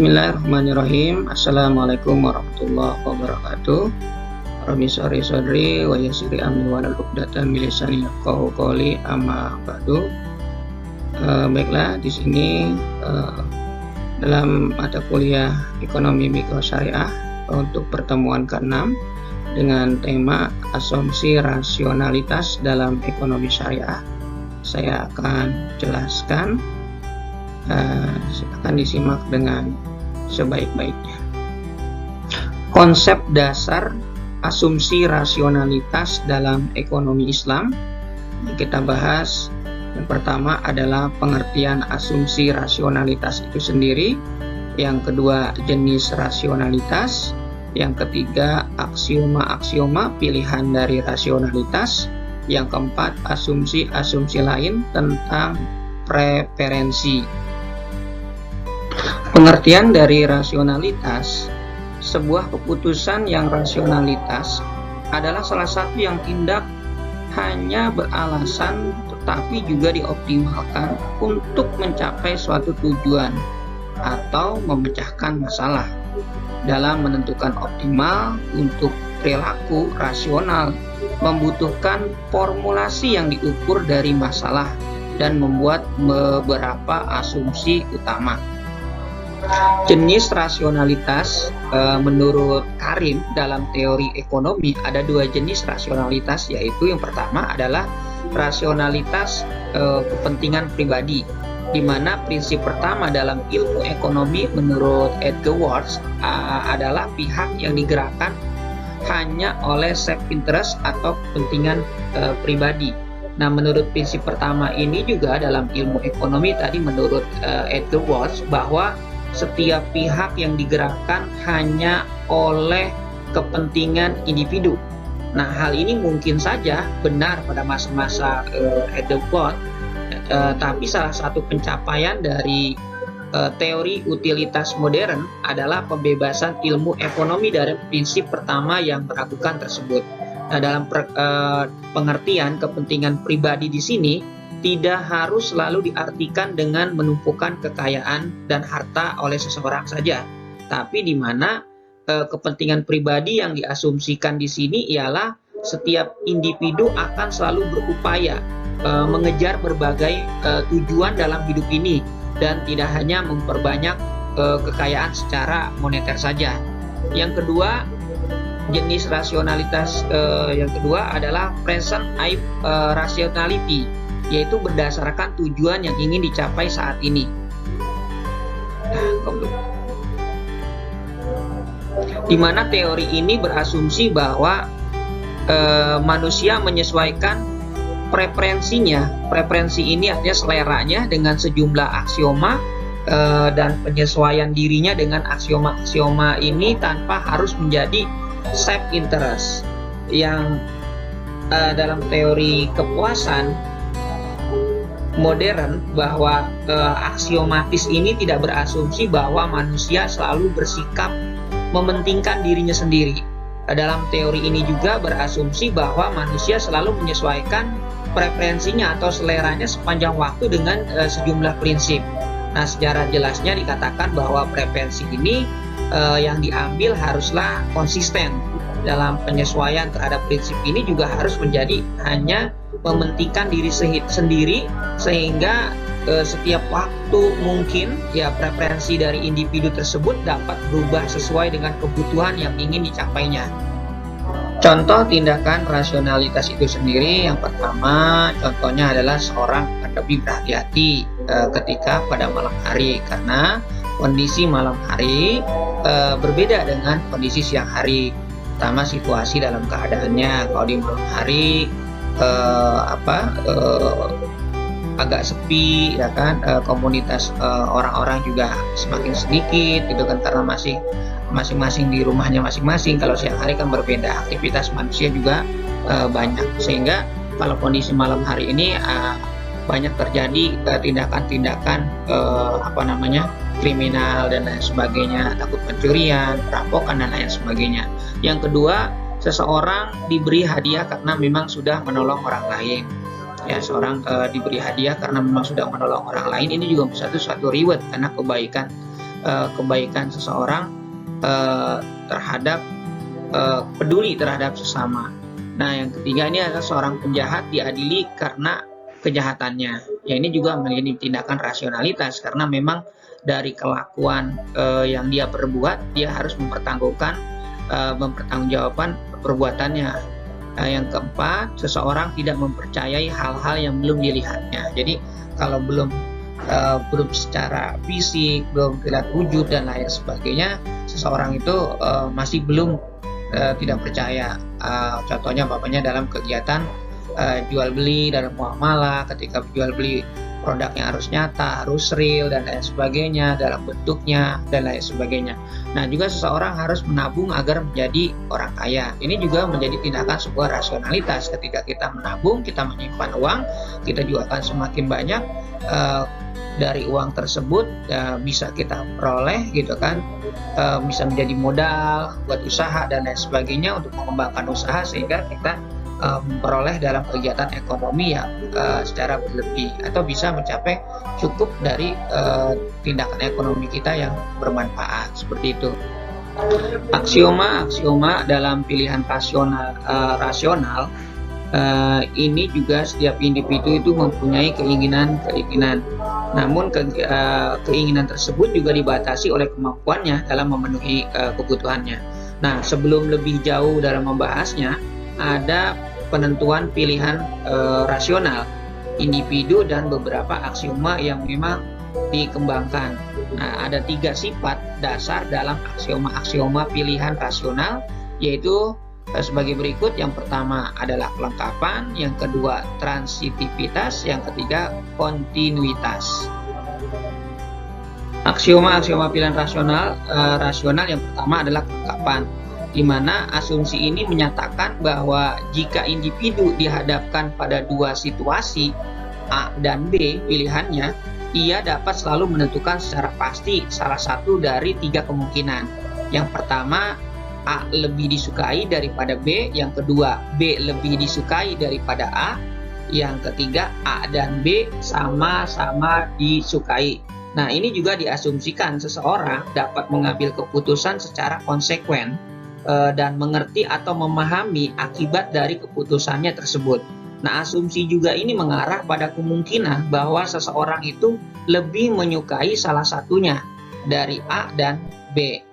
Bismillahirrahmanirrahim. Assalamualaikum warahmatullahi wabarakatuh. Rabbi shrah li sadri wa yassir li amri wahlul 'uqdatam min lisani yafqahu qawli, amma ba'du. Baiklah, di sini dalam mata kuliah Ekonomi Mikro Syariah untuk pertemuan ke-6 dengan tema asumsi rasionalitas dalam ekonomi syariah, saya akan jelaskan. Silakan disimak dengan sebaik-baiknya. Konsep dasar asumsi rasionalitas dalam ekonomi Islam yang kita bahas, yang pertama adalah pengertian asumsi rasionalitas itu sendiri, yang kedua jenis rasionalitas, yang ketiga aksioma-aksioma pilihan dari rasionalitas, yang keempat asumsi-asumsi lain tentang preferensi. Pengertian dari rasionalitas: sebuah keputusan yang rasionalitas adalah salah satu yang tindak hanya beralasan tetapi juga dioptimalkan untuk mencapai suatu tujuan atau memecahkan masalah. Dalam menentukan optimal untuk perilaku rasional membutuhkan formulasi yang diukur dari masalah dan membuat beberapa asumsi utama. Jenis rasionalitas, menurut Karim dalam teori ekonomi ada dua jenis rasionalitas, yaitu yang pertama adalah rasionalitas kepentingan pribadi, di mana prinsip pertama dalam ilmu ekonomi menurut Edgar Watts adalah pihak yang digerakkan hanya oleh self interest atau kepentingan pribadi. Nah, menurut prinsip pertama ini juga dalam ilmu ekonomi tadi menurut Edgar Watts bahwa setiap pihak yang digerakkan hanya oleh kepentingan individu. Nah, hal ini mungkin saja benar pada masa-masa Edgar Watts, tapi salah satu pencapaian dari teori utilitas modern adalah pembebasan ilmu ekonomi dari prinsip pertama yang meragukan tersebut. Nah, dalam pengertian kepentingan pribadi di sini tidak harus selalu diartikan dengan menumpukan kekayaan dan harta oleh seseorang saja, tapi di mana kepentingan pribadi yang diasumsikan di sini ialah setiap individu akan selalu berupaya mengejar berbagai tujuan dalam hidup ini dan tidak hanya memperbanyak kekayaan secara moneter saja. Yang kedua, jenis rasionalitas yang kedua adalah present eye rationality, yaitu berdasarkan tujuan yang ingin dicapai saat ini. Di mana teori ini berasumsi bahwa manusia menyesuaikan preferensinya. Preferensi ini artinya seleranya dengan sejumlah aksioma dan penyesuaian dirinya dengan aksioma-aksioma ini tanpa harus menjadi self interest. Yang dalam teori kepuasan modern bahwa aksiomatis ini tidak berasumsi bahwa manusia selalu bersikap mementingkan dirinya sendiri. Dalam teori ini juga berasumsi bahwa manusia selalu menyesuaikan preferensinya atau seleranya sepanjang waktu dengan sejumlah prinsip. Nah, secara jelasnya dikatakan bahwa preferensi ini yang diambil haruslah konsisten. Dalam penyesuaian terhadap prinsip ini juga harus menjadi hanya mementingkan diri sendiri, sehingga setiap waktu mungkin ya preferensi dari individu tersebut dapat berubah sesuai dengan kebutuhan yang ingin dicapainya. Contoh tindakan rasionalitas itu sendiri, yang pertama contohnya adalah seorang lebih berhati-hati ketika pada malam hari, karena kondisi malam hari berbeda dengan kondisi siang hari. Pertama, situasi dalam keadaannya, kalau di malam hari agak sepi, ya kan, komunitas orang-orang juga semakin sedikit gitu kan, karena masih masing-masing di rumahnya masing-masing. Kalau siang hari kan berbeda, aktivitas manusia juga banyak, sehingga kalau kondisi malam hari ini banyak terjadi tindakan-tindakan kriminal dan lain sebagainya, takut pencurian, perampokan dan lain sebagainya. Yang kedua, seseorang diberi hadiah karena memang sudah menolong orang lain. Ya, seorang diberi hadiah karena memang sudah menolong orang lain, ini juga suatu reward karena kebaikan. kebaikan seseorang terhadap peduli terhadap sesama. Nah, yang ketiga ini adalah seorang penjahat diadili karena kejahatannya. Ya, ini juga menjadi tindakan rasionalitas karena memang dari kelakuan yang dia perbuat, dia harus mempertanggungjawabkan perbuatannya. Yang keempat, seseorang tidak mempercayai hal-hal yang belum dilihatnya. Jadi kalau belum secara fisik, belum terlihat wujud dan lain sebagainya, seseorang itu masih belum tidak percaya. Contohnya dalam kegiatan jual beli, dalam muamalah, ketika jual beli produknya harus nyata, harus real dan lain sebagainya, dalam bentuknya dan lain sebagainya. Nah, juga seseorang harus menabung agar menjadi orang kaya. Ini juga menjadi tindakan sebuah rasionalitas. Ketika kita menabung, kita menyimpan uang, kita juga akan semakin banyak dari uang tersebut bisa kita peroleh gitu kan, bisa menjadi modal buat usaha dan lain sebagainya untuk mengembangkan usaha sehingga kita memperoleh dalam kegiatan ekonomi yang secara berlebih atau bisa mencapai cukup dari tindakan ekonomi kita yang bermanfaat seperti itu. Aksioma dalam pilihan rasional ini juga setiap individu itu mempunyai keinginan. Namun keinginan tersebut juga dibatasi oleh kemampuannya dalam memenuhi kebutuhannya. Nah, sebelum lebih jauh dalam membahasnya, ada penentuan pilihan rasional individu dan beberapa aksioma yang memang dikembangkan. Nah, ada 3 sifat dasar dalam aksioma pilihan rasional, yaitu sebagai berikut. Yang pertama adalah kelengkapan, yang kedua transitivitas, yang ketiga kontinuitas. Aksioma pilihan rasional yang pertama adalah kelengkapan, di mana asumsi ini menyatakan bahwa jika individu dihadapkan pada 2 situasi A dan B pilihannya, ia dapat selalu menentukan secara pasti salah satu dari 3 kemungkinan. Yang pertama, A lebih disukai daripada B, yang kedua B lebih disukai daripada A, yang ketiga A dan B sama-sama disukai. Nah, ini juga diasumsikan seseorang dapat mengambil keputusan secara konsekuen dan mengerti atau memahami akibat dari keputusannya tersebut. Nah, asumsi juga ini mengarah pada kemungkinan bahwa seseorang itu lebih menyukai salah satunya dari A dan B.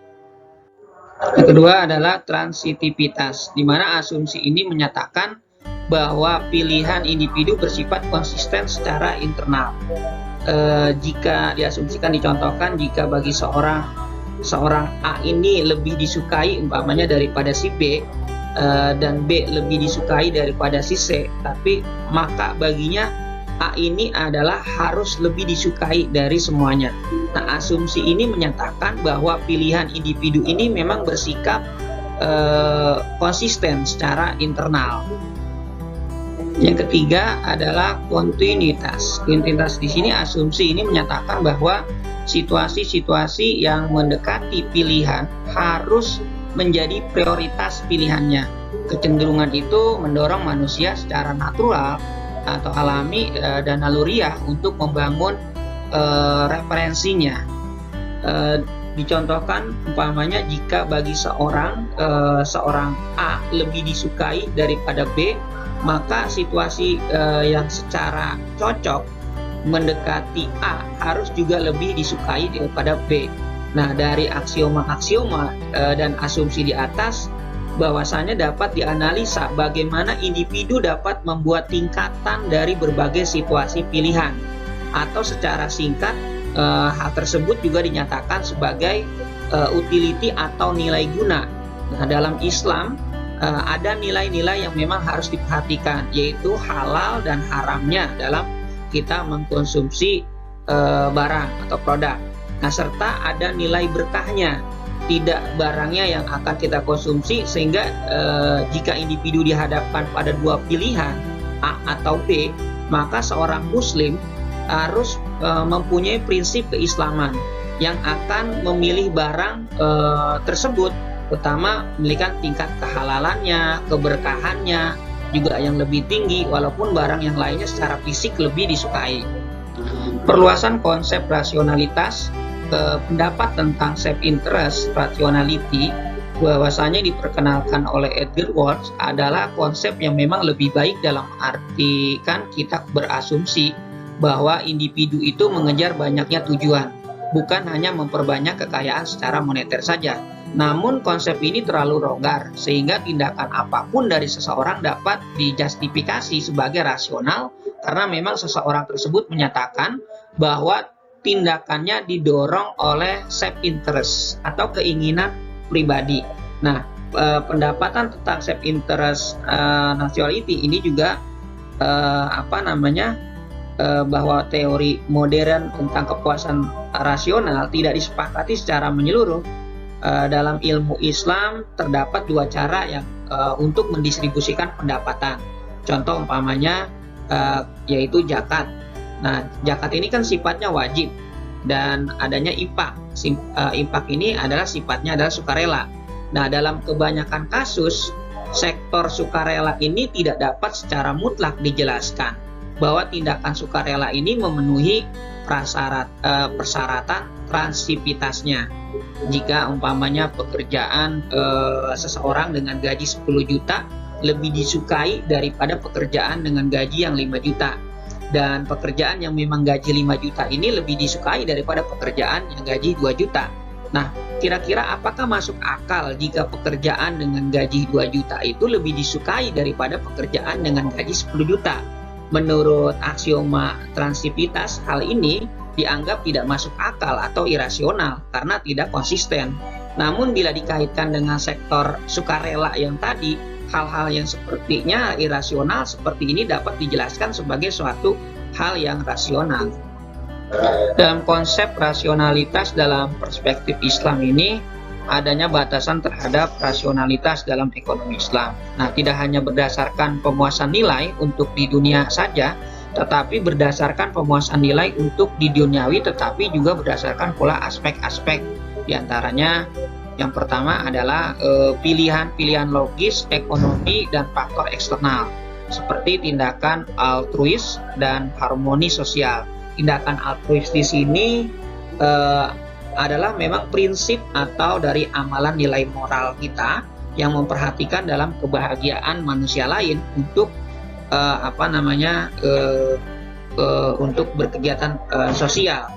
Yang kedua adalah transitivitas, di mana asumsi ini menyatakan bahwa pilihan individu bersifat konsisten secara internal. Jika diasumsikan, dicontohkan, jika bagi seorang A ini lebih disukai umpamanya daripada si B, dan B lebih disukai daripada si C, tapi maka baginya A ini adalah harus lebih disukai dari semuanya. Nah, asumsi ini menyatakan bahwa pilihan individu ini memang bersikap konsisten secara internal. Yang ketiga adalah kontinuitas. Kontinuitas di sini asumsi ini menyatakan bahwa situasi-situasi yang mendekati pilihan harus menjadi prioritas pilihannya. Kecenderungan itu mendorong manusia secara natural atau alami dan naluriah untuk membangun referensinya. Dicontohkan umpamanya jika bagi seorang A lebih disukai daripada B, maka situasi yang secara cocok mendekati A harus juga lebih disukai daripada B. Nah, dari aksioma dan asumsi di atas, bahwasanya dapat dianalisa bagaimana individu dapat membuat tingkatan dari berbagai situasi pilihan, atau secara singkat hal tersebut juga dinyatakan sebagai utility atau nilai guna. Nah, dalam Islam ada nilai-nilai yang memang harus diperhatikan, yaitu halal dan haramnya dalam kita mengkonsumsi barang atau produk. Nah, serta ada nilai berkahnya, tidak barangnya yang akan kita konsumsi, sehingga jika individu dihadapkan pada 2 pilihan A atau B, maka seorang muslim harus mempunyai prinsip keislaman yang akan memilih barang tersebut, terutama memiliki tingkat kehalalannya, keberkahannya juga yang lebih tinggi, walaupun barang yang lainnya secara fisik lebih disukai. Perluasan konsep rasionalitas pendapat tentang self-interest rationality bahwasanya diperkenalkan oleh Edgar Walsh adalah konsep yang memang lebih baik dalam arti kan kita berasumsi bahwa individu itu mengejar banyaknya tujuan, bukan hanya memperbanyak kekayaan secara moneter saja. Namun konsep ini terlalu longgar sehingga tindakan apapun dari seseorang dapat dijustifikasi sebagai rasional karena memang seseorang tersebut menyatakan bahwa tindakannya didorong oleh self-interest atau keinginan pribadi. Nah, pendapatan tentang self-interest nationality ini juga bahwa teori modern tentang kepuasan rasional tidak disepakati secara menyeluruh. Dalam ilmu Islam terdapat dua cara yang untuk mendistribusikan pendapatan. Contoh umpamanya yaitu zakat. Nah, zakat ini kan sifatnya wajib dan adanya infak. Infak ini adalah sifatnya adalah sukarela. Nah, dalam kebanyakan kasus sektor sukarela ini tidak dapat secara mutlak dijelaskan bahwa tindakan sukarela ini memenuhi persyaratan transivitasnya. Jika umpamanya pekerjaan seseorang dengan gaji 10 juta lebih disukai daripada pekerjaan dengan gaji yang 5 juta. Dan pekerjaan yang memang gaji 5 juta ini lebih disukai daripada pekerjaan yang gaji 2 juta. Nah, kira-kira apakah masuk akal jika pekerjaan dengan gaji 2 juta itu lebih disukai daripada pekerjaan dengan gaji 10 juta? Menurut aksioma transivitas, hal ini dianggap tidak masuk akal atau irasional karena tidak konsisten. Namun bila dikaitkan dengan sektor sukarela yang tadi, hal-hal yang sepertinya irasional seperti ini dapat dijelaskan sebagai suatu hal yang rasional. Dalam konsep rasionalitas dalam perspektif Islam ini, adanya batasan terhadap rasionalitas dalam ekonomi Islam. Nah, tidak hanya berdasarkan pemuasan nilai untuk di dunia saja, tetapi berdasarkan pemuasan nilai untuk di duniawi, tetapi juga berdasarkan pula aspek-aspek. Di antaranya, yang pertama adalah pilihan-pilihan logis, ekonomi, dan faktor eksternal, seperti tindakan altruis dan harmoni sosial. Tindakan altruis di sini adalah memang prinsip atau dari amalan nilai moral kita yang memperhatikan dalam kebahagiaan manusia lain untuk untuk berkegiatan sosial,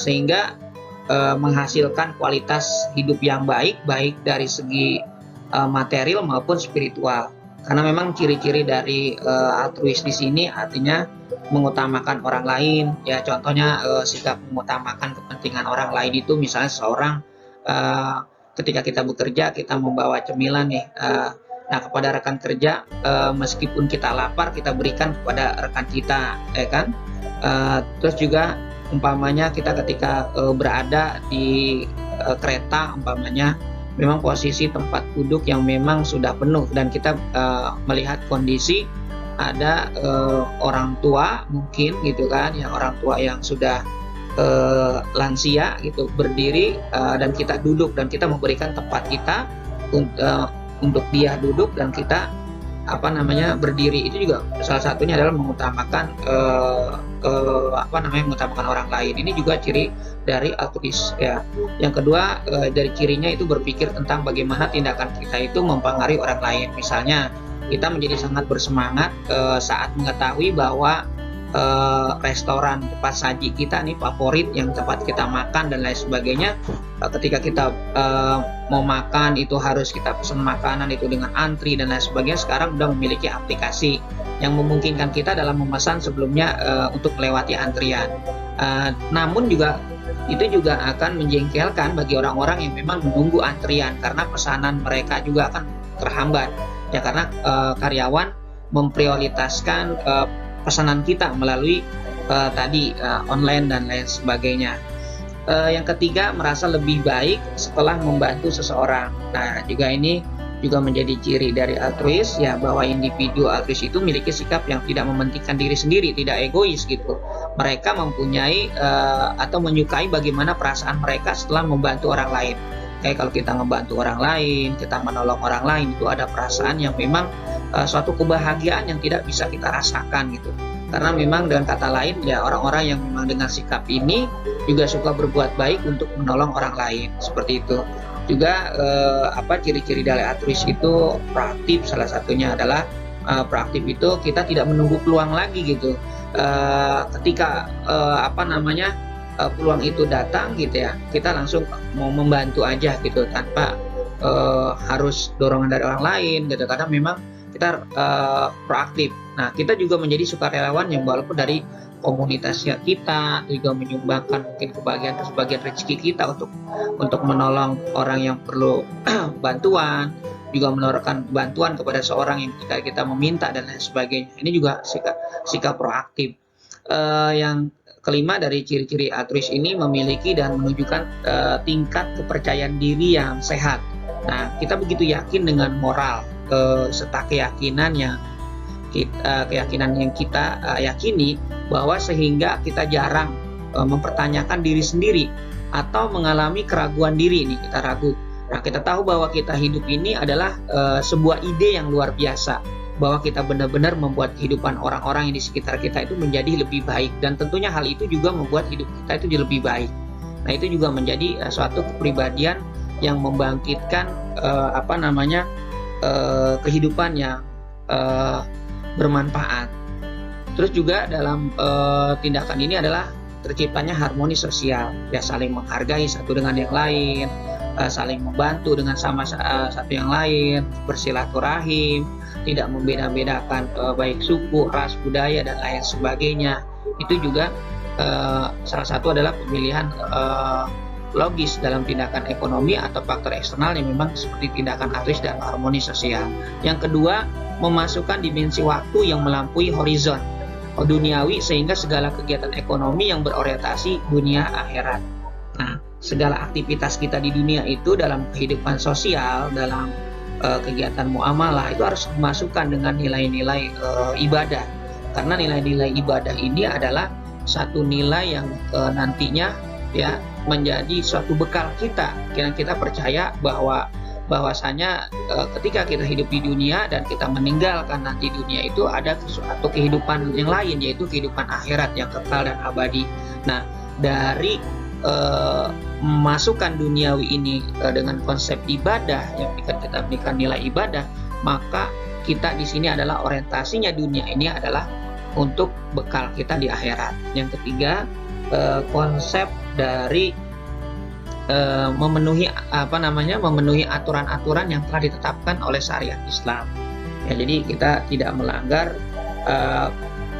sehingga menghasilkan kualitas hidup yang baik dari segi material maupun spiritual. Karena memang ciri-ciri dari altruis di sini artinya mengutamakan orang lain, ya contohnya sikap mengutamakan kepentingan orang lain itu misalnya seorang ketika kita bekerja kita membawa cemilan nih, nah kepada rekan kerja meskipun kita lapar kita berikan kepada rekan kita, ya kan? Terus juga umpamanya kita ketika berada di kereta umpamanya memang posisi tempat duduk yang memang sudah penuh dan kita melihat kondisi ada orang tua mungkin gitu kan, yang orang tua yang sudah lansia gitu berdiri dan kita duduk dan kita memberikan tempat kita untuk dia duduk dan kita berdiri, itu juga salah satunya adalah mengutamakan mengutamakan orang lain. Ini juga ciri dari altruis ya. Yang kedua dari cirinya itu berpikir tentang bagaimana tindakan kita itu mempengaruhi orang lain. Misalnya kita menjadi sangat bersemangat saat mengetahui bahwa restoran tempat saji kita nih favorit yang tempat kita makan dan lain sebagainya, ketika kita mau makan itu harus kita pesan makanan itu dengan antri dan lain sebagainya. Sekarang sudah memiliki aplikasi yang memungkinkan kita dalam memesan sebelumnya untuk melewati antrian. Namun juga itu juga akan menjengkelkan bagi orang-orang yang memang menunggu antrian karena pesanan mereka juga akan terhambat. Ya karena karyawan memprioritaskan pesanan kita melalui online dan lain sebagainya. Yang ketiga, merasa lebih baik setelah membantu seseorang. Nah, juga ini juga menjadi ciri dari altruis ya, bahwa individu altruis itu memiliki sikap yang tidak mementingkan diri sendiri, tidak egois gitu. Mereka mempunyai atau menyukai bagaimana perasaan mereka setelah membantu orang lain. Kayak kalau kita ngebantu orang lain, kita menolong orang lain, itu ada perasaan yang memang suatu kebahagiaan yang tidak bisa kita rasakan gitu. Karena memang dengan kata lain ya, orang-orang yang memang dengan sikap ini juga suka berbuat baik untuk menolong orang lain, seperti itu. Juga ciri-ciri dari altruis itu proaktif, salah satunya adalah proaktif itu kita tidak menunggu peluang lagi gitu. Ketika peluang itu datang gitu ya, kita langsung mau membantu aja gitu tanpa harus dorongan dari orang lain gitu, karena memang kita proaktif. Nah, kita juga menjadi sukarelawan yang walaupun dari komunitasnya kita juga menyumbangkan mungkin sebagian rezeki kita untuk menolong orang yang perlu bantuan, juga menawarkan bantuan kepada seorang yang kita meminta dan lain sebagainya. Ini juga sikap proaktif. Yang kelima dari ciri-ciri altruis ini memiliki dan menunjukkan tingkat kepercayaan diri yang sehat. Nah, kita begitu yakin dengan moral serta keyakinan yang kita yakini, bahwa sehingga kita jarang mempertanyakan diri sendiri atau mengalami keraguan diri. Ini kita ragu. Nah, kita tahu bahwa kita hidup ini adalah sebuah ide yang luar biasa, bahwa kita benar-benar membuat kehidupan orang-orang yang di sekitar kita itu menjadi lebih baik, dan tentunya hal itu juga membuat hidup kita itu jadi lebih baik. Nah, itu juga menjadi suatu kepribadian yang membangkitkan kehidupan yang bermanfaat. Terus juga dalam tindakan ini adalah terciptanya harmoni sosial, ya, saling menghargai satu dengan yang lain, saling membantu dengan satu yang lain, bersilaturahim, tidak membeda-bedakan baik suku, ras, budaya dan lain sebagainya. Itu juga salah satu adalah pemilihan logis dalam tindakan ekonomi atau faktor eksternal yang memang seperti tindakan altruis dan harmoni sosial. Yang kedua, memasukkan dimensi waktu yang melampaui horizon duniawi sehingga segala kegiatan ekonomi yang berorientasi dunia akhirat. Nah, segala aktivitas kita di dunia itu dalam kehidupan sosial, dalam kegiatan muamalah itu harus dimasukkan dengan nilai-nilai ibadah. Karena nilai-nilai ibadah ini adalah satu nilai yang nantinya ya menjadi suatu bekal kita. Kita percaya bahwasanya ketika kita hidup di dunia dan kita meninggalkan nanti dunia itu ada suatu kehidupan yang lain, yaitu kehidupan akhirat yang kekal dan abadi. Nah, dari memasukkan duniawi ini dengan konsep ibadah yang kita berikan nilai ibadah, maka kita di sini adalah orientasinya dunia ini adalah untuk bekal kita di akhirat. Yang ketiga, konsep dari memenuhi aturan-aturan yang telah ditetapkan oleh syariat Islam. Ya, jadi kita tidak melanggar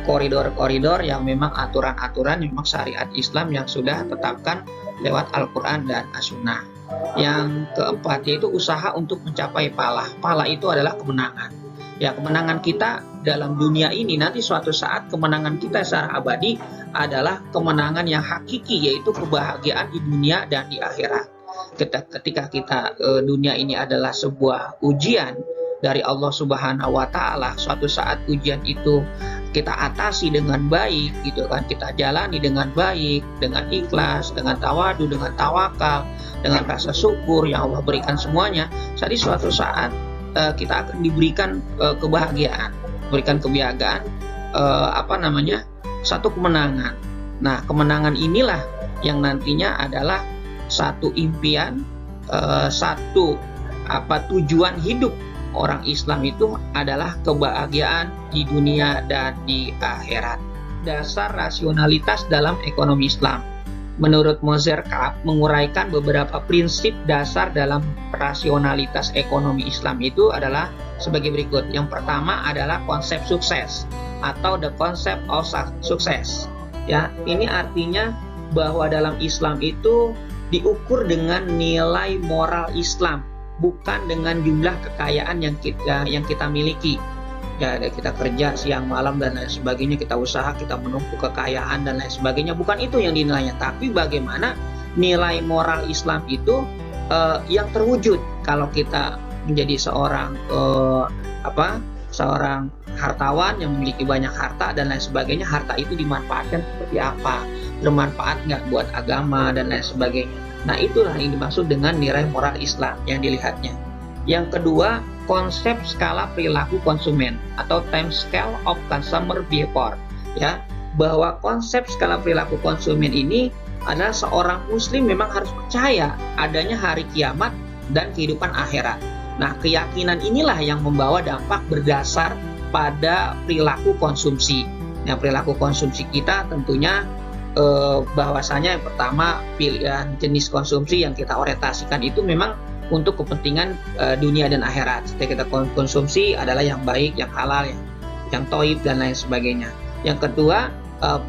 koridor-koridor yang memang aturan-aturan yang memang syariat Islam yang sudah tetapkan lewat Al-Quran dan As-Sunnah. Yang keempat yaitu usaha untuk mencapai palah. Palah itu adalah kemenangan. Ya, kemenangan kita dalam dunia ini nanti suatu saat kemenangan kita secara abadi adalah kemenangan yang hakiki, yaitu kebahagiaan di dunia dan di akhirat. Ketika kita dunia ini adalah sebuah ujian dari Allah Subhanahu wa Ta'ala, suatu saat ujian itu kita atasi dengan baik gitu kan, kita jalani dengan baik, dengan ikhlas, dengan tawadu, dengan tawakal, dengan rasa syukur yang Allah berikan semuanya. Jadi suatu saat kita akan diberikan kebahagiaan, satu kemenangan. Nah, kemenangan inilah yang nantinya adalah satu impian, tujuan hidup orang Islam itu adalah kebahagiaan di dunia dan di akhirat. Dasar rasionalitas dalam ekonomi Islam. Menurut Moser Kaab menguraikan beberapa prinsip dasar dalam rasionalitas ekonomi Islam itu adalah sebagai berikut. Yang pertama adalah konsep sukses atau the concept of success. Ya, ini artinya bahwa dalam Islam itu diukur dengan nilai moral Islam, bukan dengan jumlah kekayaan yang kita miliki. Ya, kita kerja siang malam dan lain sebagainya, kita usaha, kita menumpuk kekayaan dan lain sebagainya, bukan itu yang dinilainya, tapi bagaimana nilai moral Islam itu yang terwujud kalau kita menjadi seorang hartawan yang memiliki banyak harta dan lain sebagainya. Harta itu dimanfaatkan seperti apa, bermanfaat nggak buat agama dan lain sebagainya. Nah, itulah yang dimaksud dengan nilai moral Islam yang dilihatnya. Yang kedua, konsep skala perilaku konsumen atau time scale of consumer behavior. ya, bahwa konsep skala perilaku konsumen ini adalah seorang muslim memang harus percaya adanya hari kiamat dan kehidupan akhirat. Nah, keyakinan inilah yang membawa dampak berdasar pada perilaku konsumsi. Nah, perilaku konsumsi kita tentunya bahwasanya yang pertama, pilihan jenis konsumsi yang kita orientasikan itu memang untuk kepentingan dunia dan akhirat. Setiap kita konsumsi adalah yang baik, yang halal, yang toib dan lain sebagainya. Yang kedua,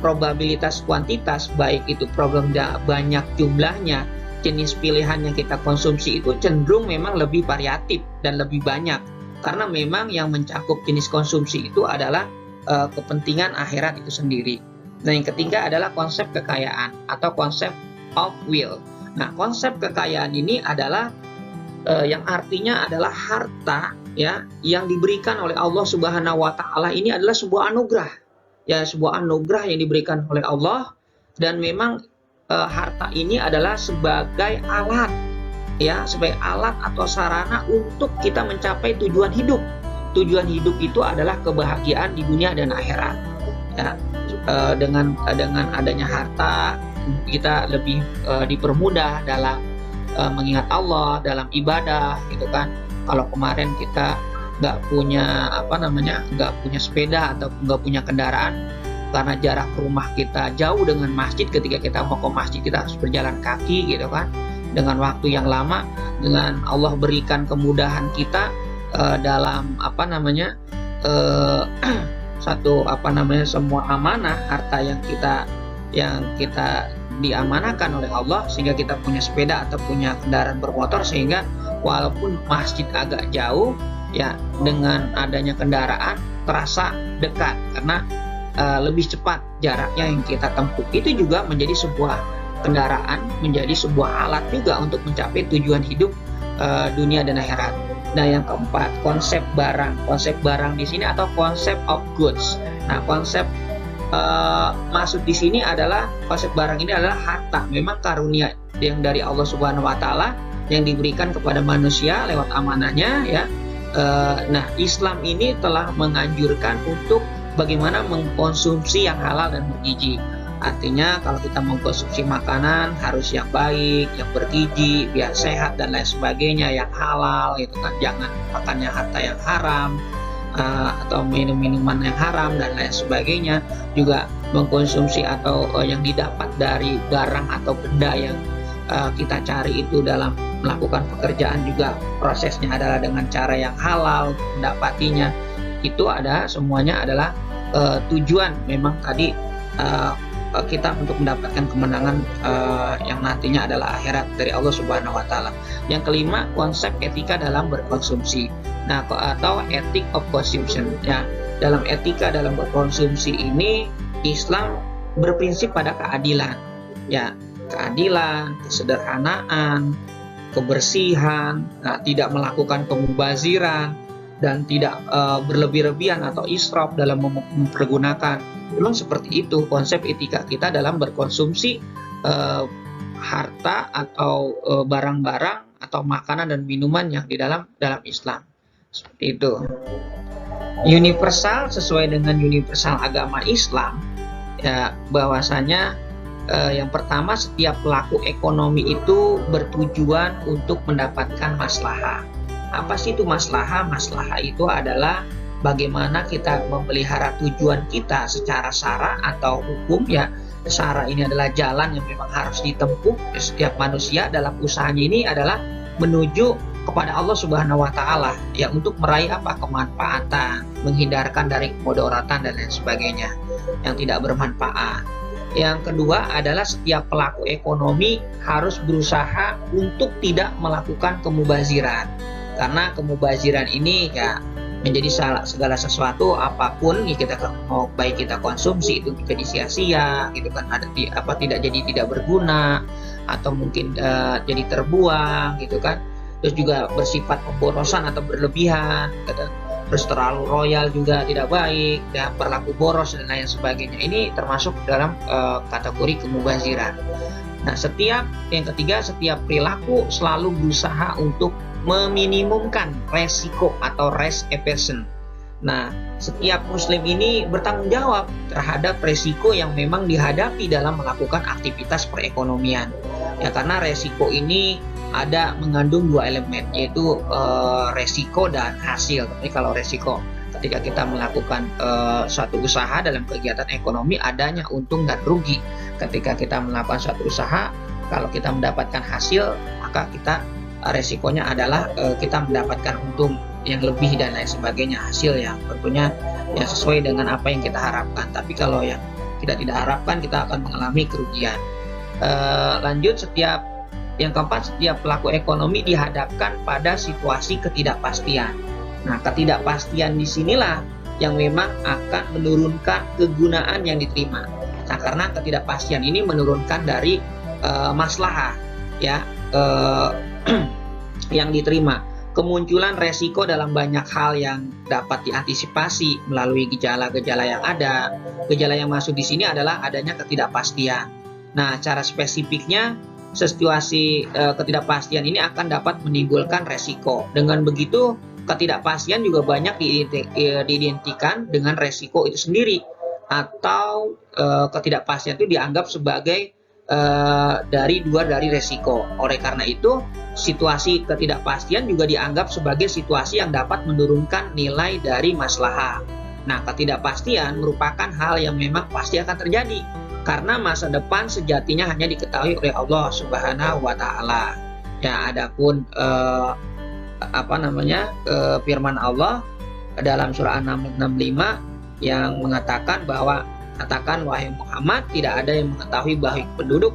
probabilitas kuantitas, baik itu problem banyak jumlahnya, jenis pilihan yang kita konsumsi itu cenderung memang lebih variatif dan lebih banyak, karena memang yang mencakup jenis konsumsi itu adalah kepentingan akhirat itu sendiri. Nah, yang ketiga adalah konsep kekayaan atau konsep of will. Nah, konsep kekayaan ini adalah yang artinya adalah harta, ya, yang diberikan oleh Allah Subhanahu wa taala. Ini adalah sebuah anugerah. Ya, sebuah anugerah yang diberikan oleh Allah, dan memang harta ini adalah sebagai alat, ya, sebagai alat atau sarana untuk kita mencapai tujuan hidup. Tujuan hidup itu adalah kebahagiaan di dunia dan akhirat. Ya, dengan adanya harta kita lebih dipermudah dalam mengingat Allah, dalam ibadah, gitu kan. Kalau kemarin kita nggak punya nggak punya sepeda atau nggak punya kendaraan karena jarak rumah kita jauh dengan masjid, ketika kita mau ke masjid kita harus berjalan kaki, gitu kan, dengan waktu yang lama. Dengan Allah berikan kemudahan kita dalam semua amanah harta yang kita diamanahkan oleh Allah, sehingga kita punya sepeda atau punya kendaraan bermotor, sehingga walaupun masjid agak jauh, ya, dengan adanya kendaraan terasa dekat karena lebih cepat jaraknya yang kita tempuh. Itu juga menjadi sebuah kendaraan, menjadi sebuah alat juga untuk mencapai tujuan hidup dunia dan akhirat. Nah, yang keempat, konsep barang. Konsep barang di sini atau konsep of goods. Nah, konsep maksud di sini adalah konsep barang ini adalah harta, memang karunia yang dari Allah Subhanahu wa taala yang diberikan kepada manusia lewat amanahnya, ya. Nah, Islam ini telah menganjurkan untuk bagaimana mengkonsumsi yang halal dan bergizi. Artinya kalau kita mengkonsumsi makanan harus yang baik, yang bergizi, biar sehat dan lain sebagainya, yang halal, gitu kan. Jangan makannya harta yang haram atau minum-minuman yang haram dan lain sebagainya. Juga mengkonsumsi atau yang didapat dari barang atau benda yang kita cari itu dalam melakukan pekerjaan juga prosesnya adalah dengan cara yang halal mendapatinya. Itu ada semuanya adalah tujuan memang tadi kita untuk mendapatkan kemenangan yang nantinya adalah akhirat dari Allah Subhanahu wa taala. Yang kelima, konsep etika dalam berkonsumsi. Nah, atau ethic of consumption, ya. Dalam etika dalam berkonsumsi ini Islam berprinsip pada keadilan. Ya, keadilan, kesederhanaan, kebersihan, tidak melakukan pemubaziran, dan tidak berlebih-lebihan atau israf dalam mempergunakan. Memang seperti itu konsep etika kita dalam berkonsumsi harta atau barang-barang atau makanan dan minuman yang di dalam Islam. Seperti itu. Universal, sesuai dengan universal agama Islam, ya, bahwasanya yang pertama, setiap pelaku ekonomi itu bertujuan untuk mendapatkan maslahah. Apa sih itu maslahah? Maslahah itu adalah bagaimana kita memelihara tujuan kita secara syara atau hukum, ya. Syara ini adalah jalan yang memang harus ditempuh setiap manusia dalam usahanya ini adalah menuju kepada Allah Subhanahu wa taala, ya, untuk meraih apa? Kemanfaatan, menghindarkan dari kemudaratan dan lain sebagainya yang tidak bermanfaat. Yang kedua adalah setiap pelaku ekonomi harus berusaha untuk tidak melakukan kemubaziran. Karena kemubaziran ini, ya, menjadi segala sesuatu apapun ya kita mau baik kita konsumsi itu jadi sia-sia, gitu kan, tidak berguna atau mungkin jadi terbuang, gitu kan. Terus juga bersifat pemborosan atau berlebihan, gitu. Terus terlalu royal juga tidak baik, dan berlaku boros dan lain sebagainya. Ini termasuk dalam kategori kemubaziran. Nah, yang ketiga, setiap perilaku selalu berusaha untuk meminimumkan resiko atau risk aversion. Nah, setiap muslim ini bertanggung jawab terhadap resiko yang memang dihadapi dalam melakukan aktivitas perekonomian. Ya, karena resiko ini ada mengandung dua elemen, yaitu resiko dan hasil. Tapi kalau resiko ketika kita melakukan suatu usaha dalam kegiatan ekonomi, adanya untung dan rugi. Ketika kita melakukan suatu usaha, kalau kita mendapatkan hasil, maka kita resikonya adalah kita mendapatkan untung yang lebih dan lain sebagainya, hasil yang tentunya yang sesuai dengan apa yang kita harapkan. Tapi kalau yang kita tidak harapkan, kita akan mengalami kerugian. Lanjut, yang keempat, setiap pelaku ekonomi dihadapkan pada situasi ketidakpastian. Nah, ketidakpastian disinilah yang memang akan menurunkan kegunaan yang diterima. Nah, karena ketidakpastian ini menurunkan dari maslahah ya yang diterima. Kemunculan resiko dalam banyak hal yang dapat diantisipasi melalui gejala-gejala yang ada. Gejala yang masuk di sini adalah adanya ketidakpastian. Nah, cara spesifiknya, situasi ketidakpastian ini akan dapat menimbulkan resiko. Dengan begitu, ketidakpastian juga banyak diidentikan dengan resiko itu sendiri, atau ketidakpastian itu dianggap sebagai dari resiko. Oleh karena itu, situasi ketidakpastian juga dianggap sebagai situasi yang dapat menurunkan nilai dari maslahah. Nah, ketidakpastian merupakan hal yang memang pasti akan terjadi, karena masa depan sejatinya hanya diketahui oleh Allah Subhanahu wa Ta'ala. Ya, adapun firman Allah dalam surah An-Naml 65 yang mengatakan bahwa, katakan wahai Muhammad, tidak ada yang mengetahui baik penduduk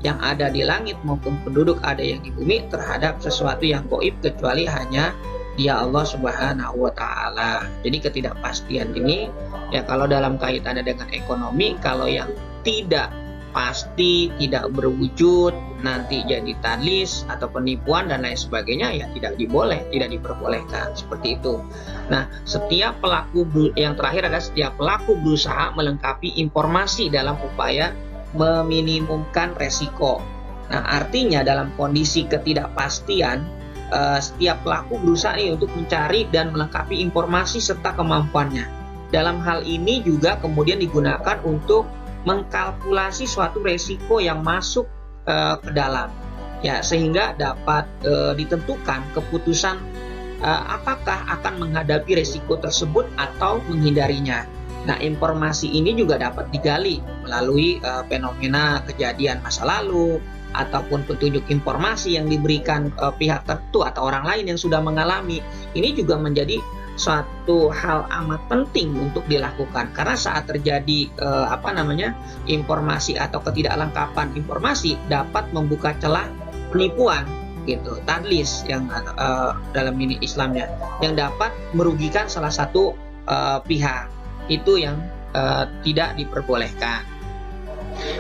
yang ada di langit maupun penduduk ada yang di bumi terhadap sesuatu yang gaib kecuali hanya Dia Allah Subhanahu wa Ta'ala. Jadi ketidakpastian ini ya, kalau dalam kaitannya dengan ekonomi, kalau yang tidak pasti, tidak berwujud, nanti jadi tadlis atau penipuan dan lain sebagainya, ya tidak diperbolehkan seperti itu. Nah, setiap pelaku berusaha melengkapi informasi dalam upaya meminimumkan resiko. Nah, artinya dalam kondisi ketidakpastian, setiap pelaku berusaha untuk mencari dan melengkapi informasi serta kemampuannya. Dalam hal ini juga kemudian digunakan untuk mengkalkulasi suatu resiko yang masuk ke dalam, ya, sehingga dapat ditentukan keputusan apakah akan menghadapi resiko tersebut atau menghindarinya. Nah, informasi ini juga dapat digali melalui fenomena kejadian masa lalu ataupun petunjuk informasi yang diberikan pihak tertentu atau orang lain yang sudah mengalami. Ini juga menjadi suatu hal amat penting untuk dilakukan, karena saat terjadi informasi atau ketidaklengkapan informasi dapat membuka celah penipuan gitu, tadlis yang dalam ini Islamnya, yang dapat merugikan salah satu pihak. Itu yang tidak diperbolehkan.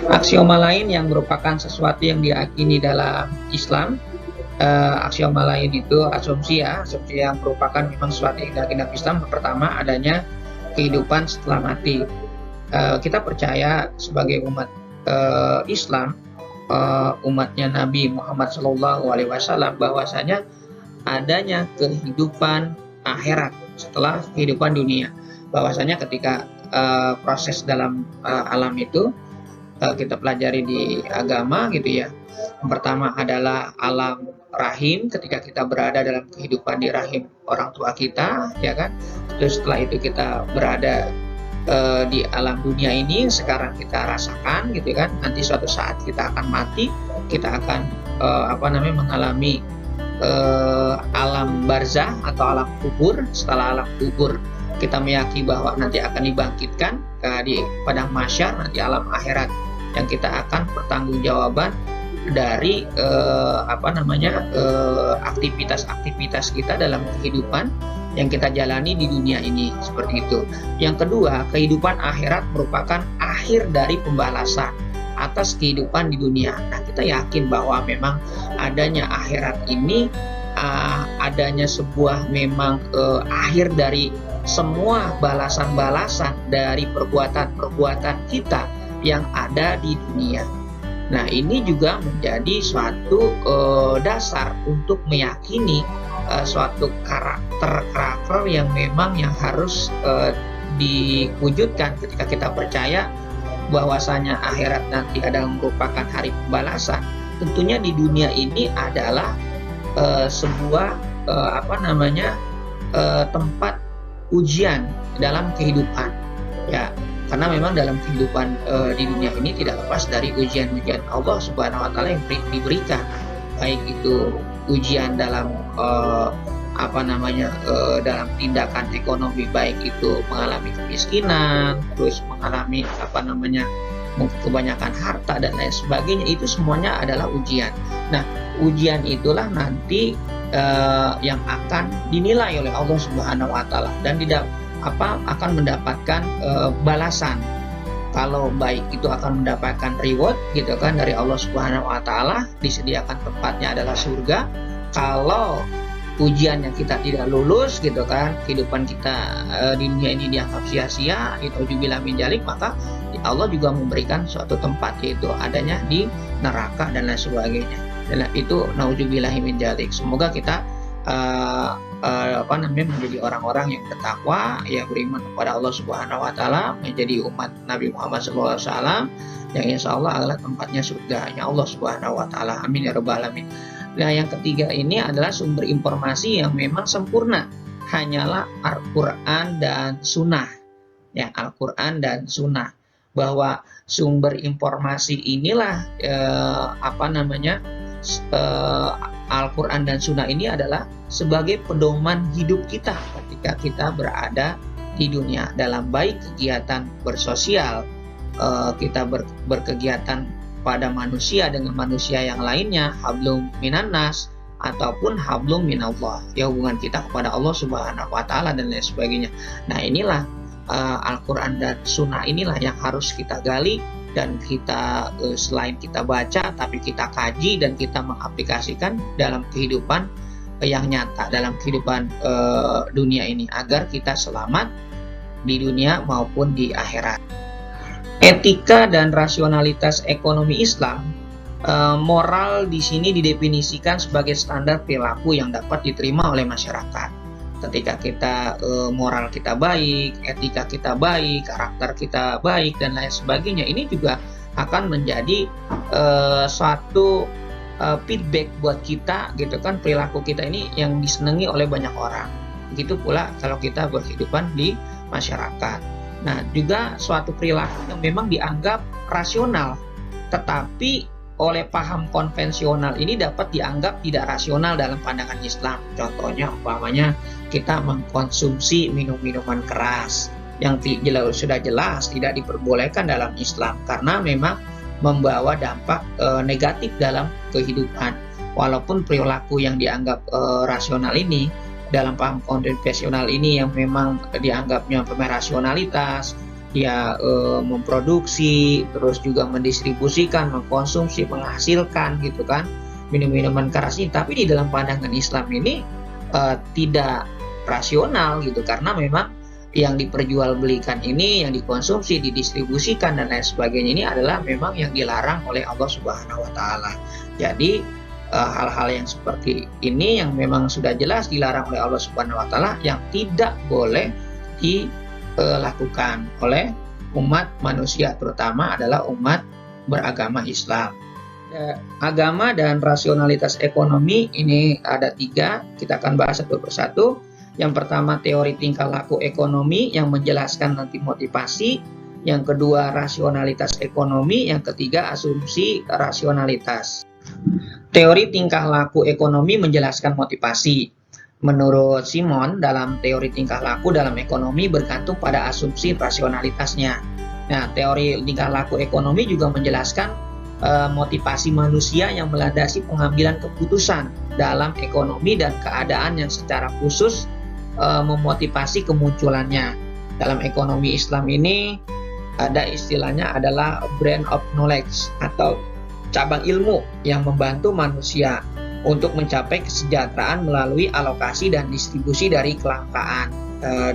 Aksioma lain yang merupakan sesuatu yang diyakini dalam Islam, aksioma lain itu asumsi yang merupakan memang sesuatu yang diyakini dalam Islam. Pertama, adanya kehidupan setelah mati. Kita percaya sebagai umat Islam, umatnya Nabi Muhammad SAW, bahwasanya adanya kehidupan akhirat setelah kehidupan dunia. Bahwasanya ketika proses dalam alam itu kita pelajari di agama gitu ya. Yang pertama adalah alam rahim, ketika kita berada dalam kehidupan di rahim orang tua kita, ya kan. Terus setelah itu kita berada di alam dunia ini, sekarang kita rasakan gitu kan. Nanti suatu saat kita akan mati, kita akan mengalami alam barzah atau alam kubur. Setelah alam kubur, kita meyakini bahwa nanti akan dibangkitkan di padang mahsyar, nanti alam akhirat, yang kita akan pertanggungjawaban dari aktivitas-aktivitas kita dalam kehidupan yang kita jalani di dunia ini, seperti itu. Yang kedua, kehidupan akhirat merupakan akhir dari pembalasan atas kehidupan di dunia. Nah, kita yakin bahwa memang adanya akhirat ini adanya sebuah memang akhir dari semua balasan-balasan dari perbuatan-perbuatan kita yang ada di dunia. Nah, ini juga menjadi suatu dasar untuk meyakini suatu karakter yang memang yang harus diwujudkan ketika kita percaya bahwasanya akhirat nanti adalah merupakan hari pembalasan. Tentunya di dunia ini adalah sebuah tempat ujian dalam kehidupan, ya, karena memang dalam kehidupan di dunia ini tidak lepas dari ujian-ujian Allah Subhanahu Wa Taala yang diberikan, baik itu ujian dalam dalam tindakan ekonomi, baik itu mengalami kemiskinan, terus mengalami kebanyakan harta dan lain sebagainya. Itu semuanya adalah ujian. Nah, ujian itulah nanti yang akan dinilai oleh Allah Subhanahu Wa Taala dan akan mendapatkan balasan. Kalau baik itu akan mendapatkan reward gitu kan dari Allah Subhanahu Wa Taala, disediakan tempatnya adalah surga. Kalau ujian yang kita tidak lulus gitu kan, kehidupan kita di dunia ini dianggap sia-sia, itujubillah min dzalik, maka Allah juga memberikan suatu tempat, yaitu adanya di neraka dan lain sebagainya. Dan itu nauzubillahi min dzalik. Semoga kita menjadi orang-orang yang bertakwa, ya, beriman kepada Allah Subhanahu Wa Taala, menjadi umat Nabi Muhammad SAW, yang insya Allah adalah tempatnya surganya Allah Subhanahu Wa Taala. Amin ya rabbal alamin. Nah, yang ketiga ini adalah sumber informasi yang memang sempurna, hanyalah Al-Quran dan Sunnah, ya, Al-Quran dan Sunnah. Bahwa sumber informasi inilah Al-Quran dan Sunnah ini adalah sebagai pedoman hidup kita ketika kita berada di dunia, dalam baik kegiatan bersosial, kita berkegiatan pada manusia dengan manusia yang lainnya, hablum minannas ataupun hablum minallah, ya, hubungan kita kepada Allah Subhanahu Wa Taala dan lain sebagainya. Nah, inilah Al-Quran dan Sunnah inilah yang harus kita gali dan kita selain kita baca, tapi kita kaji dan kita mengaplikasikan dalam kehidupan yang nyata, dalam kehidupan dunia ini, agar kita selamat di dunia maupun di akhirat. Etika dan rasionalitas ekonomi Islam, moral di sini didefinisikan sebagai standar perilaku yang dapat diterima oleh masyarakat. Ketika kita moral kita baik, etika kita baik, karakter kita baik dan lain sebagainya, ini juga akan menjadi suatu feedback buat kita gitu kan, perilaku kita ini yang disenangi oleh banyak orang. Begitu pula kalau kita berkehidupan di masyarakat. Nah, juga suatu perilaku yang memang dianggap rasional, tetapi oleh paham konvensional ini dapat dianggap tidak rasional dalam pandangan Islam. Contohnya, umpamanya kita mengkonsumsi minuman keras yang sudah jelas tidak diperbolehkan dalam Islam karena memang membawa dampak negatif dalam kehidupan. Walaupun perilaku yang dianggap rasional ini dalam paham konvensional ini yang memang dianggapnya rasionalitas, ya, memproduksi, terus juga mendistribusikan, mengkonsumsi, menghasilkan gitu kan minum-minuman keras ini, tapi di dalam pandangan Islam ini tidak rasional gitu, karena memang yang diperjualbelikan ini, yang dikonsumsi, didistribusikan dan lain sebagainya ini adalah memang yang dilarang oleh Allah Subhanahu Wa Taala. Jadi hal-hal yang seperti ini yang memang sudah jelas dilarang oleh Allah Subhanahu Wa Taala, yang tidak boleh dilakukan oleh umat manusia, terutama adalah umat beragama Islam. Agama dan rasionalitas ekonomi ini ada 3, kita akan bahas satu persatu. Yang pertama, teori tingkah laku ekonomi yang menjelaskan nanti motivasi. Yang kedua, rasionalitas ekonomi. Yang ketiga, asumsi rasionalitas. Teori tingkah laku ekonomi menjelaskan motivasi. Menurut Simon, dalam teori tingkah laku dalam ekonomi bergantung pada asumsi rasionalitasnya. Nah, teori tingkah laku ekonomi juga menjelaskan motivasi manusia yang melandasi pengambilan keputusan dalam ekonomi dan keadaan yang secara khusus memotivasi kemunculannya. Dalam ekonomi Islam ini ada istilahnya adalah brand of knowledge atau cabang ilmu yang membantu manusia untuk mencapai kesejahteraan melalui alokasi dan distribusi dari kelangkaan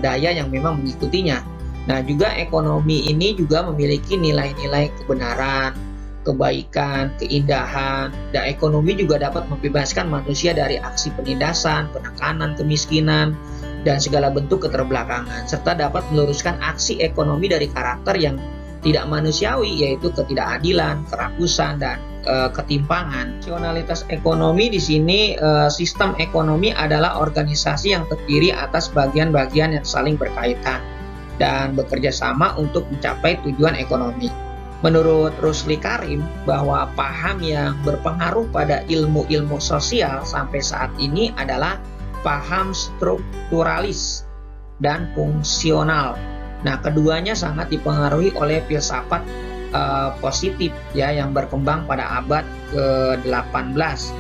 daya yang memang mengikutinya. Nah, juga ekonomi ini juga memiliki nilai-nilai kebenaran, kebaikan, keindahan, dan ekonomi juga dapat membebaskan manusia dari aksi penindasan, penekanan, kemiskinan, dan segala bentuk keterbelakangan, serta dapat meluruskan aksi ekonomi dari karakter yang tidak manusiawi, yaitu ketidakadilan, kerakusan, dan ketimpangan. Rasionalitas ekonomi di sini, sistem ekonomi adalah organisasi yang terdiri atas bagian-bagian yang saling berkaitan dan bekerja sama untuk mencapai tujuan ekonomi. Menurut Rusli Karim, bahwa paham yang berpengaruh pada ilmu-ilmu sosial sampai saat ini adalah paham strukturalis dan fungsional. Nah, keduanya sangat dipengaruhi oleh filsafat positif ya yang berkembang pada abad ke-18,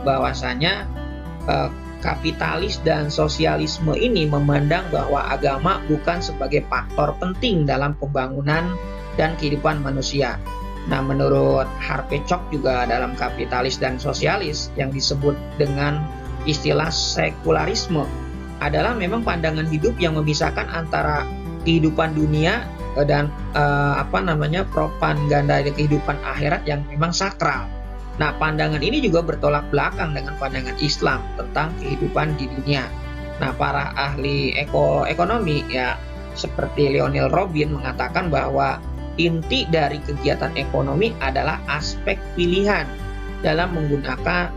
bahwasanya kapitalis dan sosialisme ini memandang bahwa agama bukan sebagai faktor penting dalam pembangunan dan kehidupan manusia. Nah, menurut Harvey Chock juga dalam Kapitalis dan Sosialis yang disebut dengan istilah sekularisme adalah memang pandangan hidup yang memisahkan antara kehidupan dunia dan propaganda dari kehidupan akhirat yang memang sakral. Nah, pandangan ini juga bertolak belakang dengan pandangan Islam tentang kehidupan di dunia. Nah, para ahli ekonomi ya seperti Lionel Robin mengatakan bahwa inti dari kegiatan ekonomi adalah aspek pilihan dalam menggunakan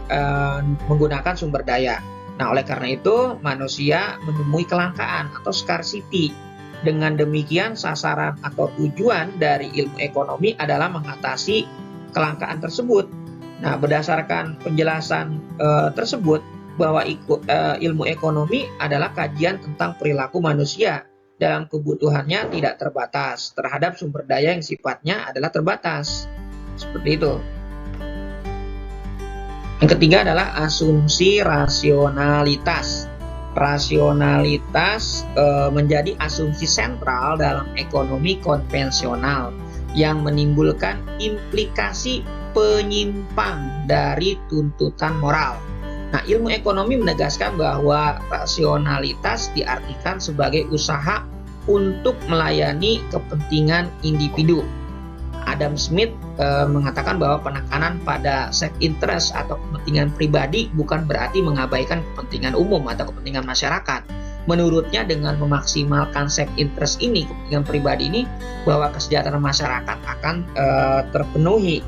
sumber daya. Nah, oleh karena itu manusia menemui kelangkaan atau scarcity. Dengan demikian, sasaran atau tujuan dari ilmu ekonomi adalah mengatasi kelangkaan tersebut. Nah, berdasarkan penjelasan tersebut bahwa ilmu ekonomi adalah kajian tentang perilaku manusia dalam kebutuhannya tidak terbatas terhadap sumber daya yang sifatnya adalah terbatas. Seperti itu. Yang ketiga adalah asumsi rasionalitas. Rasionalitas menjadi asumsi sentral dalam ekonomi konvensional yang menimbulkan implikasi penyimpang dari tuntutan moral. Nah, ilmu ekonomi menegaskan bahwa rasionalitas diartikan sebagai usaha untuk melayani kepentingan individu. Adam Smith mengatakan bahwa penekanan pada self interest atau kepentingan pribadi bukan berarti mengabaikan kepentingan umum atau kepentingan masyarakat. Menurutnya dengan memaksimalkan self interest ini, kepentingan pribadi ini, bahwa kesejahteraan masyarakat akan terpenuhi.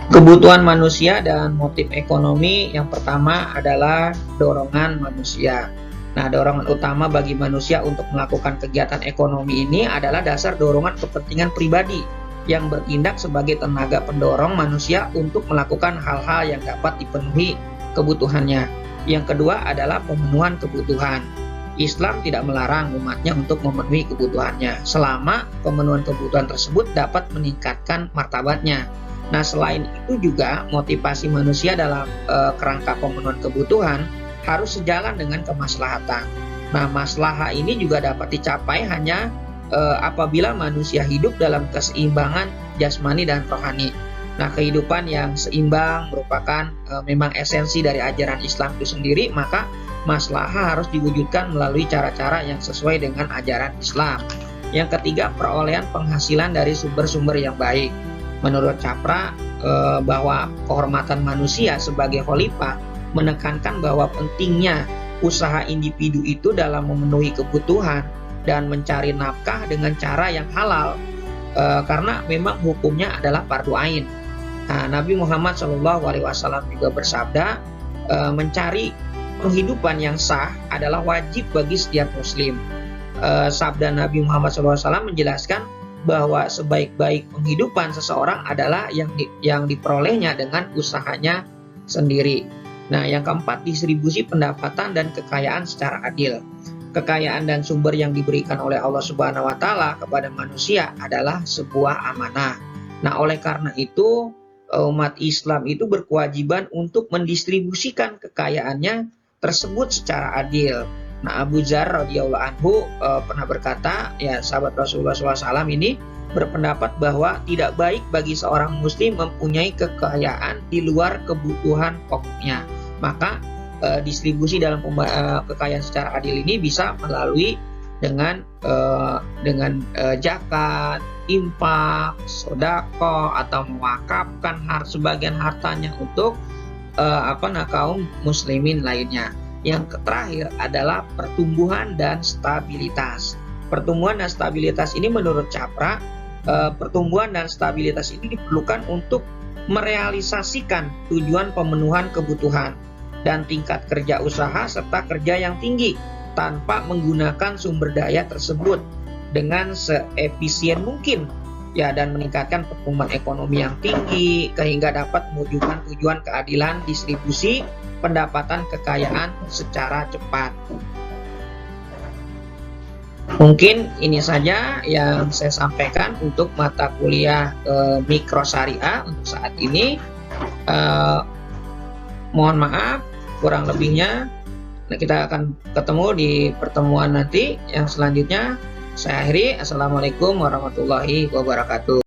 Kebutuhan manusia dan motif ekonomi yang pertama adalah dorongan manusia. Nah, dorongan utama bagi manusia untuk melakukan kegiatan ekonomi ini adalah dasar dorongan kepentingan pribadi yang bertindak sebagai tenaga pendorong manusia untuk melakukan hal-hal yang dapat dipenuhi kebutuhannya. Yang kedua adalah pemenuhan kebutuhan. Islam tidak melarang umatnya untuk memenuhi kebutuhannya selama pemenuhan kebutuhan tersebut dapat meningkatkan martabatnya. Nah, selain itu juga motivasi manusia dalam kerangka pemenuhan kebutuhan harus sejalan dengan kemaslahatan. Nah, maslahah ini juga dapat dicapai hanya apabila manusia hidup dalam keseimbangan jasmani dan rohani. Nah, kehidupan yang seimbang merupakan memang esensi dari ajaran Islam itu sendiri, maka maslahah harus diwujudkan melalui cara-cara yang sesuai dengan ajaran Islam. Yang ketiga, perolehan penghasilan dari sumber-sumber yang baik. Menurut Capra, bahwa kehormatan manusia sebagai khalifah menekankan bahwa pentingnya usaha individu itu dalam memenuhi kebutuhan dan mencari nafkah dengan cara yang halal, karena memang hukumnya adalah fardu ain. Nah, Nabi Muhammad SAW juga bersabda, mencari penghidupan yang sah adalah wajib bagi setiap muslim. Sabda Nabi Muhammad SAW menjelaskan bahwa sebaik-baik penghidupan seseorang adalah yang diperolehnya dengan usahanya sendiri. Nah, yang keempat, distribusi pendapatan dan kekayaan secara adil. Kekayaan dan sumber yang diberikan oleh Allah Subhanahu wa Ta'ala kepada manusia adalah sebuah amanah. Nah, oleh karena itu, umat Islam itu berkewajiban untuk mendistribusikan kekayaannya tersebut secara adil. Nah, Abu Dzar radhiyallahu anhu pernah berkata, ya sahabat Rasulullah SAW ini berpendapat bahwa tidak baik bagi seorang muslim mempunyai kekayaan di luar kebutuhan pokoknya. Maka distribusi dalam kekayaan secara adil ini bisa melalui dengan zakat, infak, sedekah, atau mewakafkan sebagian hartanya untuk kaum muslimin lainnya. Yang terakhir adalah pertumbuhan dan stabilitas. Pertumbuhan dan stabilitas ini menurut Capra, pertumbuhan dan stabilitas ini diperlukan untuk merealisasikan tujuan pemenuhan kebutuhan dan tingkat kerja usaha serta kerja yang tinggi tanpa menggunakan sumber daya tersebut dengan seefisien mungkin, ya, dan meningkatkan pertumbuhan ekonomi yang tinggi sehingga dapat mewujudkan tujuan keadilan distribusi pendapatan kekayaan secara cepat. Mungkin ini saja yang saya sampaikan untuk mata kuliah mikro syariah untuk saat ini. Mohon maaf kurang lebihnya. Kita akan ketemu di pertemuan nanti yang selanjutnya. Saya akhiri. Assalamualaikum warahmatullahi wabarakatuh.